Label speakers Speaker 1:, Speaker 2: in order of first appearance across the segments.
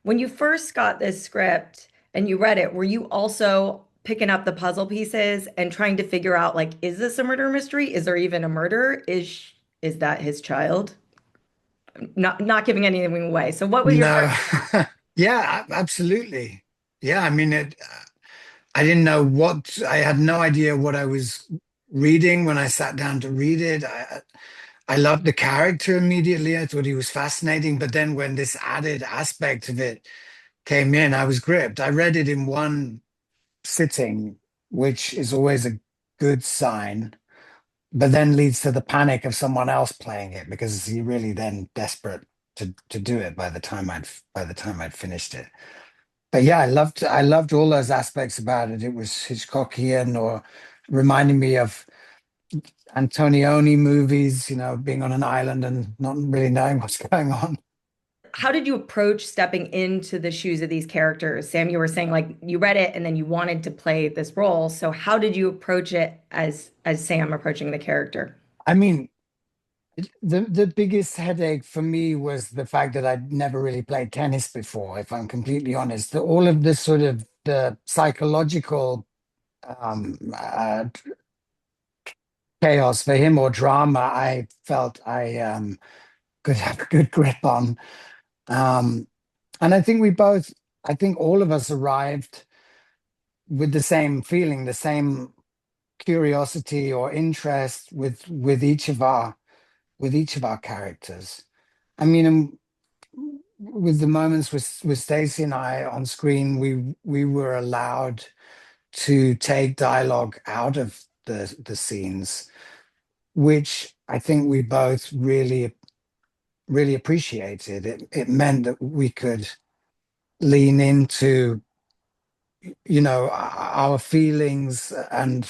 Speaker 1: When you first got this script and you read it, were you also picking up the puzzle pieces and trying to figure out like, is this a murder mystery? Is there even a murder? Is that his child? Not giving anything away. So what was your
Speaker 2: No.
Speaker 1: first?
Speaker 2: Yeah, absolutely. Yeah, I mean, I didn't know what, I had no idea what I was reading when I sat down to read it. I loved the character immediately. I thought he was fascinating. But then when this added aspect of it came in, I was gripped. I read it in one sitting, which is always a good sign, but then leads to the panic of someone else playing it because you're really then desperate to do it by the time I'd finished it. But yeah, I loved all those aspects about it. It was Hitchcockian or reminding me of Antonioni movies, being on an island and not really knowing what's going on.
Speaker 1: How did you approach stepping into the shoes of these characters? Sam, you were saying like you read it and then you wanted to play this role. So how did you approach it as Sam approaching the character?
Speaker 2: I mean, the biggest headache for me was the fact that I'd never really played tennis before, if I'm completely honest. All of this sort of the psychological chaos for him or drama, I felt I could have a good grip on. Um, and I think all of us arrived with the same feeling, the same curiosity or interest with each of our characters. I mean, with the moments with Stacy and I on screen, we were allowed to take dialogue out of the scenes, which I think we both really appreciated. It meant that we could lean into, our feelings and,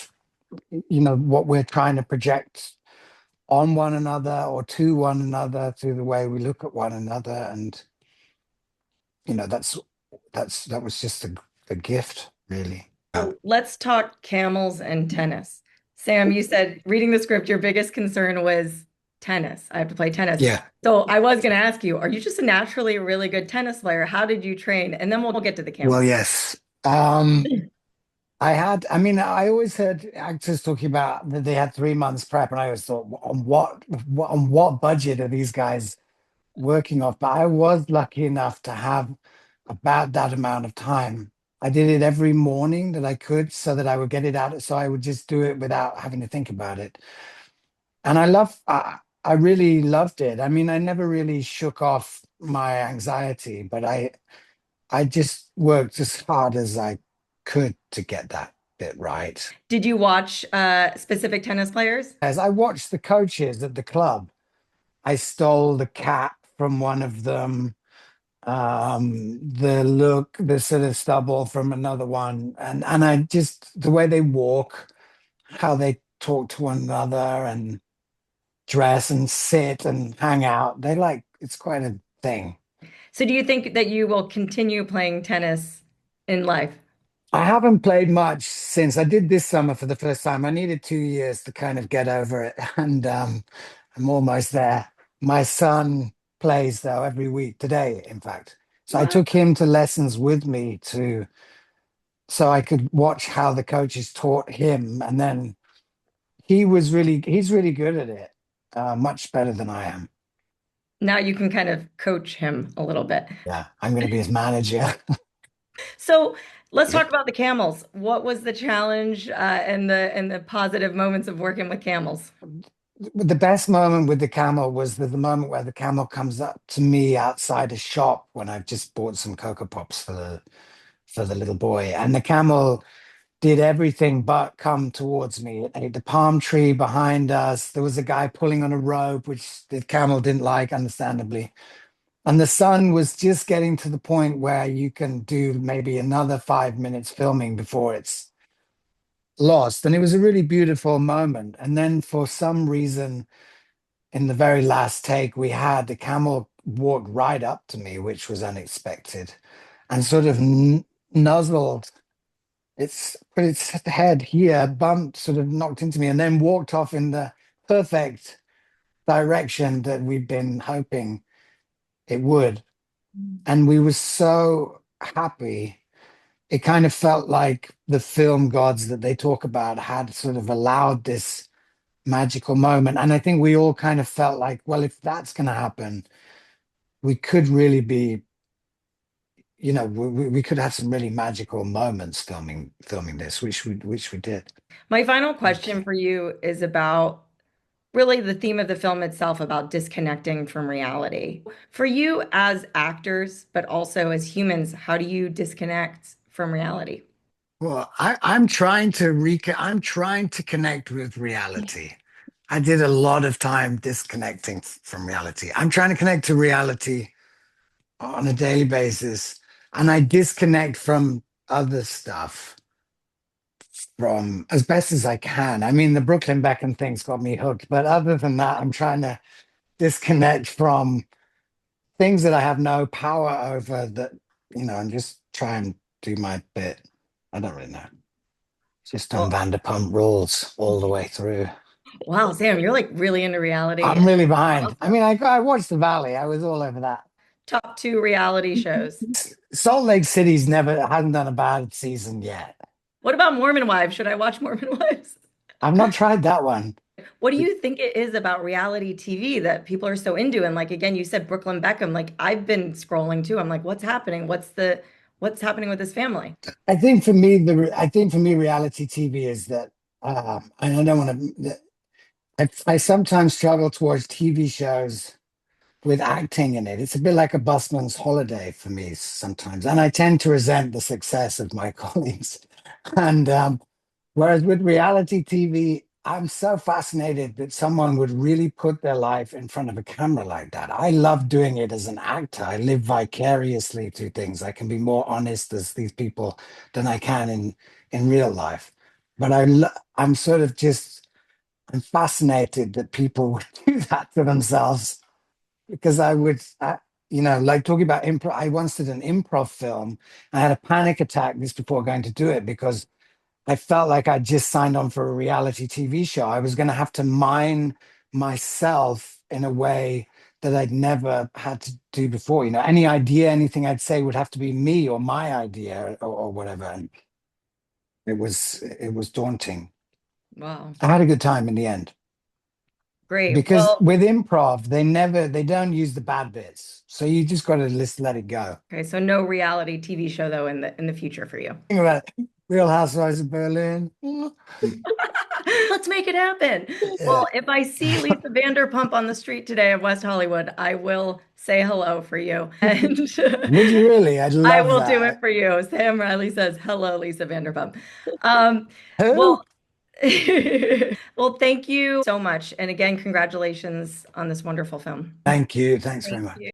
Speaker 2: what we're trying to project on one another or to one another through the way we look at one another. And, you know, that's that was just a gift, really.
Speaker 1: So let's talk camels and tennis. Sam, you said reading the script, your biggest concern was tennis. I have to play tennis.
Speaker 2: Yeah.
Speaker 1: So I was going to ask you, are you just a naturally really good tennis player? How did you train? And then we'll get to the
Speaker 2: Well,
Speaker 1: camels.
Speaker 2: yes. I mean, I always heard actors talking about that they had 3 months prep, and I always thought, on what budget are these guys working off? But I was lucky enough to have about that amount of time. I did it every morning that I could so that I would get it out. So I would just do it without having to think about it. And I really loved it. I mean, I never really shook off my anxiety, but I just worked as hard as I could to get that bit right.
Speaker 1: Did you watch specific tennis players?
Speaker 2: As I watched the coaches at the club, I stole the cap from one of them, the sort of stubble from another one, and I just the way they walk, how they talk to one another, and dress and sit and hang out. It's quite a thing.
Speaker 1: So do you think that you will continue playing tennis in life?
Speaker 2: I haven't played much since I did this summer for the first time. I needed 2 years to kind of get over it, and I'm almost there. My son plays though every week, today, in fact. So I
Speaker 1: Wow.
Speaker 2: took him to lessons with me to so I could watch how the coaches taught him, and then he's really good at it, much better than I am.
Speaker 1: Now you can kind of coach him a little bit.
Speaker 2: Yeah, I'm going to be his manager.
Speaker 1: So let's talk about the camels. What was the challenge and the positive moments of working with camels?
Speaker 2: The best moment with the camel was the moment where the camel comes up to me outside a shop when I've just bought some Cocoa Pops for the little boy, and the camel did everything but come towards me. It ate the palm tree behind us. There was a guy pulling on a rope, which the camel didn't like, understandably. And the sun was just getting to the point where you can do maybe another 5 minutes filming before it's lost. And it was a really beautiful moment. And then for some reason, in the very last take we had, the camel walked right up to me, which was unexpected, and sort of nuzzled put its head here, bumped, sort of knocked into me, and then walked off in the perfect direction that we'd been hoping it would. and we were so happy. It kind of felt like the film gods that they talk about had sort of allowed this magical moment. And I think we all kind of felt like, well, if that's going to happen, we could really be, we could have some really magical moments filming this, which we did.
Speaker 1: My final question for you is about really the theme of the film itself about disconnecting from reality. For you as actors, but also as humans, how do you disconnect from reality?
Speaker 2: Well, I'm trying to connect with reality. I did a lot of time disconnecting from reality. I'm trying to connect to reality on a daily basis, and I disconnect from other stuff from as best as I can. I mean, the Brooklyn Beckham thing's got me hooked, but other than that, I'm trying to disconnect from things that I have no power over and just try and do my bit. I don't really know. Just done
Speaker 1: Well,
Speaker 2: Vanderpump Rules all the way through.
Speaker 1: wow, Sam, you're like really into reality.
Speaker 2: I'm really behind. I
Speaker 1: Awesome.
Speaker 2: mean, I watched The Valley. I was all over that.
Speaker 1: Top two reality shows.
Speaker 2: Salt Lake City's never hasn't done a bad season yet.
Speaker 1: What about Mormon Wives? Should I watch Mormon Wives?
Speaker 2: I've not tried that one.
Speaker 1: What do you think it is about reality TV that people are so into? And like again, you said Brooklyn Beckham. Like I've been scrolling too. I'm like, what's happening? What's happening with this family?
Speaker 2: I think for me, reality TV is that, and I don't want to. I sometimes struggle towards TV shows with acting in it. It's a bit like a busman's holiday for me sometimes, and I tend to resent the success of my colleagues. And whereas with reality TV, I'm so fascinated that someone would really put their life in front of a camera like that. I love doing it as an actor. I live vicariously through things. I can be more honest as these people than I can in real life. But I'm sort of just I'm fascinated that people would do that to themselves because like talking about improv. I once did an improv film. I had a panic attack just before going to do it because I felt like I just signed on for a reality TV show. I was going to have to mine myself in a way that I'd never had to do before. Any idea, anything I'd say would have to be me or my idea or whatever. And it was daunting.
Speaker 1: Wow.
Speaker 2: I had a good time in the end
Speaker 1: Great.
Speaker 2: because
Speaker 1: Well,
Speaker 2: with improv, they don't use the bad bits. So you just got to just let it go.
Speaker 1: okay, so no reality TV show though in the future for you.
Speaker 2: Think about it. Real Housewives of Berlin.
Speaker 1: Let's make it happen.
Speaker 2: Yeah.
Speaker 1: Well, if I see Lisa Vanderpump on the street today of West Hollywood, I will say hello for you. And
Speaker 2: Would you really? I'd
Speaker 1: I
Speaker 2: love
Speaker 1: will do it
Speaker 2: that.
Speaker 1: for you. Sam Riley says, hello, Lisa Vanderpump. Um,
Speaker 2: Who?
Speaker 1: well, well, thank you so much. And again, congratulations on this wonderful film.
Speaker 2: Thank you. Thanks very
Speaker 1: Thank
Speaker 2: much.
Speaker 1: you.